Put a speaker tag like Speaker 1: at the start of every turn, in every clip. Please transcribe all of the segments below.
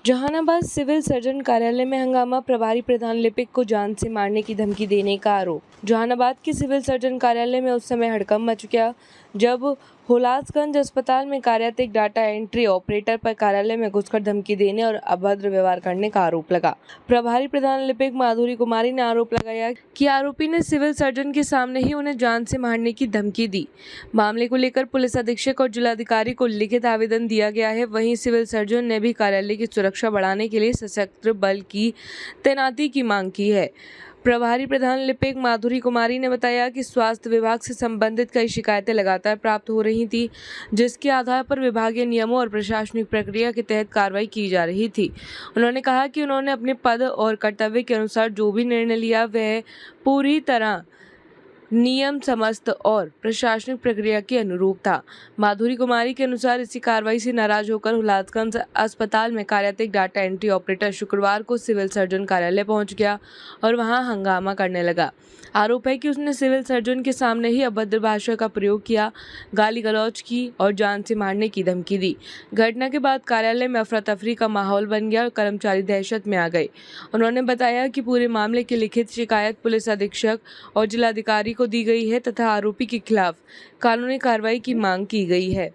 Speaker 1: Jehanabad civil surgeon कार्यालय में हंगामा, प्रभारी प्रधान लिपिक को जान से मारने की धमकी देने का आरोप। जहानाबाद के सिविल सर्जन कार्यालय में उस समय हड़कंप मच गया जब हुलासगंज अस्पताल में कार्यरत एक डाटा एंट्री ऑपरेटर पर कार्यालय में घुसकर धमकी देने और अभद्र व्यवहार करने का आरोप लगा। प्रभारी प्रधान लिपिक माधुरी कुमारी ने आरोप लगाया कि आरोपी ने सिविल सर्जन के सामने ही उन्हें जान से मारने की धमकी दी। मामले को लेकर पुलिस अधीक्षक और जिलाधिकारी को लिखित आवेदन दिया गया है। वहीं सिविल सर्जन ने भी कार्यालय की सुरक्षा बढ़ाने के लिए सशस्त्र बल की तैनाती की मांग की है। प्रभारी प्रधान लिपिक माधुरी कुमारी ने बताया कि स्वास्थ्य विभाग से संबंधित कई शिकायतें लगातार प्राप्त हो रही थी, जिसके आधार पर विभागीय नियमों और प्रशासनिक प्रक्रिया के तहत कार्रवाई की जा रही थी। उन्होंने कहा कि उन्होंने अपने पद और कर्तव्य के अनुसार जो भी निर्णय लिया वह पूरी तरह नियम समस्त और प्रशासनिक प्रक्रिया के अनुरूप था। माधुरी कुमारी के अनुसार इसी कार्रवाई से नाराज होकर हुलासगंज अस्पताल में कार्यरत एक डाटा एंट्री ऑपरेटर शुक्रवार को सिविल सर्जन कार्यालय पहुंच गया और वहां हंगामा करने लगा। आरोप है कि उसने सिविल सर्जन के सामने ही अभद्र भाषा का प्रयोग किया, गाली गलौज की और जान से मारने की धमकी दी। घटना के बाद कार्यालय में अफरा तफरी का माहौल बन गया और कर्मचारी दहशत में आ गए। उन्होंने बताया कि पूरे मामले की लिखित शिकायत पुलिस अधीक्षक और जिलाधिकारी को दी गई है तथा आरोपी के खिलाफ कानूनी कार्रवाई की मांग की गई है।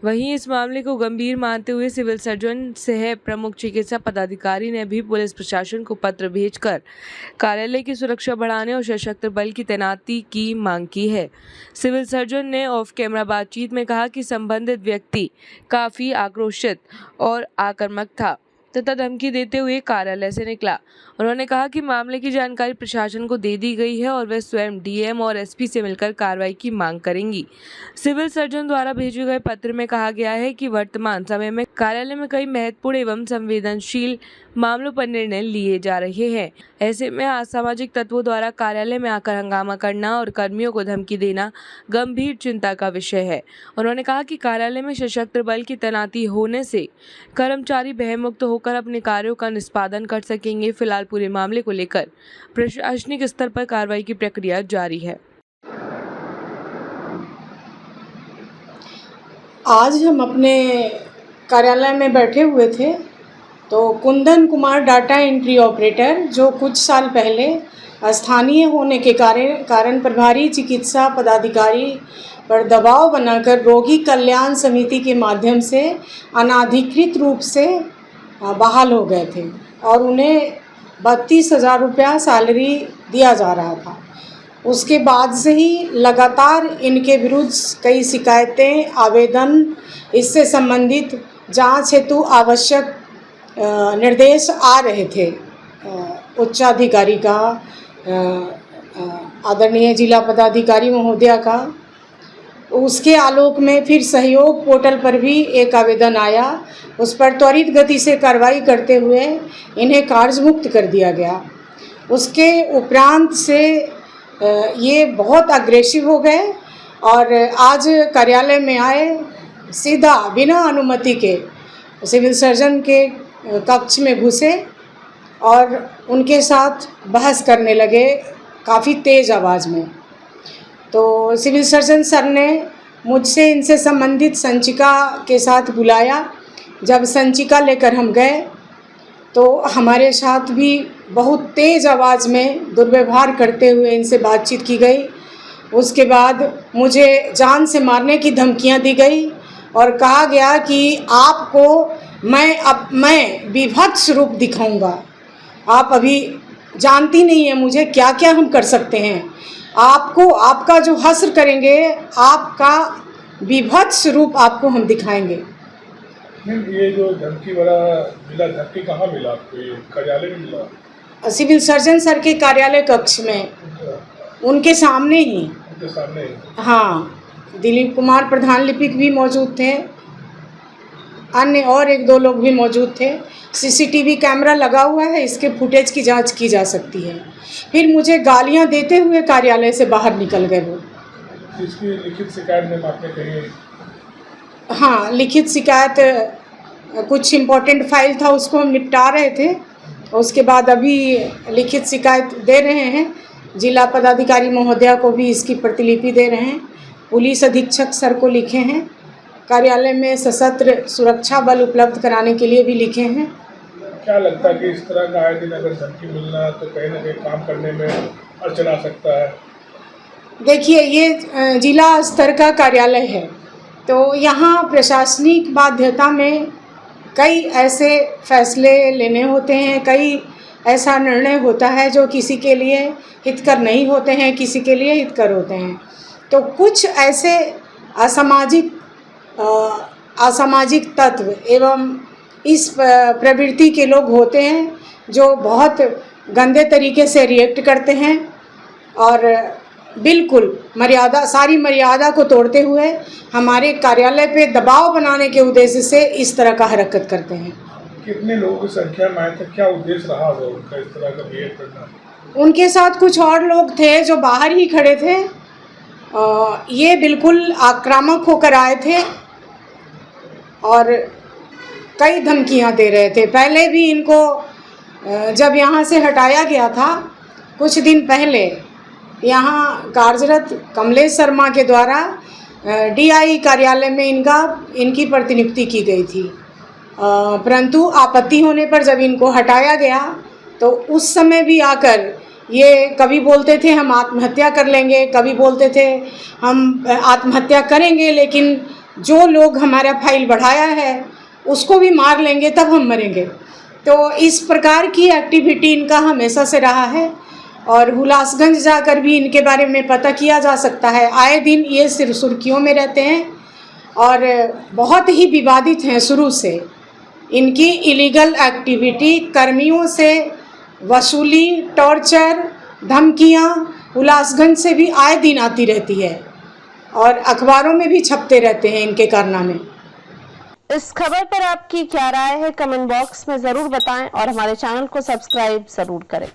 Speaker 1: वहीं इस मामले को गंभीर मानते हुए सिविल सर्जन सह प्रमुख चिकित्सा पदाधिकारी ने भी पुलिस प्रशासन को पत्र भेजकर कार्यालय की सुरक्षा बढ़ाने और सशस्त्र बल की तैनाती की मांग की है। सिविल सर्जन ने ऑफ कैमरा बातचीत में कहा कि संबंधित व्यक्ति काफी आक्रोशित और आक्रामक था तथा धमकी देते हुए कार्यालय से निकला। उन्होंने कहा कि मामले की जानकारी प्रशासन को दे दी गई है और वे स्वयं डीएम और एसपी से मिलकर कार्रवाई की मांग करेंगी। सिविल सर्जन द्वारा भेजे गए पत्र में कहा गया है कि वर्तमान समय में कार्यालय में कई महत्वपूर्ण एवं संवेदनशील मामलों पर निर्णय लिए जा रहे हैं। ऐसे में असामाजिक तत्वों द्वारा कार्यालय में आकर हंगामा करना और कर्मियों को धमकी देना गंभीर चिंता का विषय है। उन्होंने कहा कि कार्यालय में सशस्त्र बल की तैनाती होने से कर्मचारी भयमुक्त होकर अपने कार्यों का निष्पादन कर सकेंगे। फिलहाल पूरे मामले को लेकर प्रशासनिक स्तर पर कार्रवाई की प्रक्रिया जारी है।
Speaker 2: आज हम अपने कार्यालय में बैठे हुए थे तो Kundan Kumar data entry operator, जो कुछ साल पहले स्थानीय होने के कारण प्रभारी चिकित्सा पदाधिकारी पर दबाव बनाकर रोगी कल्याण समिति के माध्यम से अनाधिकृत रूप से बहाल हो गए थे और उन्हें 32,000 रुपया सैलरी दिया जा रहा था। उसके बाद से ही लगातार इनके विरुद्ध कई शिकायतें, आवेदन, इससे संबंधित जांच हेतु आवश्यक निर्देश आ रहे थे उच्चाधिकारी का, आदरणीय जिला पदाधिकारी महोदया का। उसके आलोक में फिर सहयोग पोर्टल पर भी एक आवेदन आया, उस पर त्वरित गति से कार्रवाई करते हुए इन्हें कार्यमुक्त कर दिया गया। उसके उपरांत से ये बहुत अग्रेसिव हो गए और आज कार्यालय में आए, सीधा बिना अनुमति के सिविल सर्जन के कक्ष में घुसे और उनके साथ बहस करने लगे काफ़ी तेज़ आवाज़ में। तो सिविल सर्जन सर ने मुझसे इनसे संबंधित संचिका के साथ बुलाया। जब संचिका लेकर हम गए तो हमारे साथ भी बहुत तेज़ आवाज़ में दुर्व्यवहार करते हुए इनसे बातचीत की गई। उसके बाद मुझे जान से मारने की धमकियां दी गई और कहा गया कि आपको मैं विभत्स रूप दिखाऊंगा। आप अभी जानती नहीं है मुझे क्या क्या हम कर सकते हैं। आपका जो हश्र करेंगे, आपका विभत्स रूप आपको हम दिखाएंगे।
Speaker 3: ये जो धमकी वाला मिला, धमकी कहाँ मिला आपको? ये कार्यालय में मिला?
Speaker 2: सिविल सर्जन सर के कार्यालय कक्ष में, उनके सामने ही।
Speaker 3: उनके सामने ही?
Speaker 2: हाँ, दिलीप कुमार प्रधान लिपिक भी मौजूद थे, अन्य और 1-2 लोग भी मौजूद थे। सीसीटीवी कैमरा लगा हुआ है, इसके फुटेज की जांच की जा सकती है। फिर मुझे गालियां देते हुए कार्यालय से बाहर निकल गए वो।
Speaker 3: इसकी लिखित शिकायत में आपने कही?
Speaker 2: हाँ, लिखित शिकायत, कुछ इम्पोर्टेंट फाइल था उसको हम निपटा रहे थे। उसके बाद अभी लिखित शिकायत दे रहे हैं, जिला पदाधिकारी महोदया को भी इसकी प्रतिलिपि दे रहे हैं, पुलिस अधीक्षक सर को लिखे हैं, कार्यालय में सशस्त्र सुरक्षा बल उपलब्ध कराने के लिए भी लिखे हैं
Speaker 3: क्या लगता है कि इस तरह का आए दिन अगर धमकी मिलना तो कहीं ना कहीं काम करने में अड़चन आ सकता है?
Speaker 2: देखिए, ये जिला स्तर का कार्यालय है, तो यहाँ प्रशासनिक बाध्यता में कई ऐसे फैसले लेने होते हैं, कई ऐसा निर्णय होता है जो किसी के लिए हितकर नहीं होते हैं, किसी के लिए हितकर होते हैं। तो कुछ ऐसे असामाजिक तत्व एवं इस प्रवृत्ति के लोग होते हैं जो बहुत गंदे तरीके से रिएक्ट करते हैं और बिल्कुल सारी मर्यादा को तोड़ते हुए हमारे कार्यालय पे दबाव बनाने के उद्देश्य से इस तरह का हरकत करते हैं।
Speaker 3: कितने लोगों की संख्या में आए थे, क्या उद्देश्य रहा होगा उनका इस तरह का बिहेव करना?
Speaker 2: उनके साथ कुछ और लोग थे जो बाहर ही खड़े थे। ये बिल्कुल आक्रामक होकर आए थे और कई धमकियां दे रहे थे। पहले भी इनको जब यहाँ से हटाया गया था कुछ दिन पहले, यहाँ कार्यरत कमलेश शर्मा के द्वारा डीआई कार्यालय में इनकी प्रतिनियुक्ति की गई थी, परंतु आपत्ति होने पर जब इनको हटाया गया तो उस समय भी आकर ये कभी बोलते थे हम आत्महत्या कर लेंगे, कभी बोलते थे हम आत्महत्या करेंगे लेकिन जो लोग हमारा फाइल बढ़ाया है उसको भी मार लेंगे तब हम मरेंगे। तो इस प्रकार की एक्टिविटी इनका हमेशा से रहा है और हुलासगंज जाकर भी इनके बारे में पता किया जा सकता है। आए दिन ये सुर्खियों में रहते हैं और बहुत ही विवादित हैं शुरू से। इनकी इलीगल एक्टिविटी, कर्मियों से वसूली, टॉर्चर, धमकियां हुलासगंज से भी आए दिन आती रहती है और अखबारों में भी छपते रहते हैं इनके कारनामे।
Speaker 4: इस खबर पर आपकी क्या राय है, कमेंट बॉक्स में ज़रूर बताएं और हमारे चैनल को सब्सक्राइब ज़रूर करें।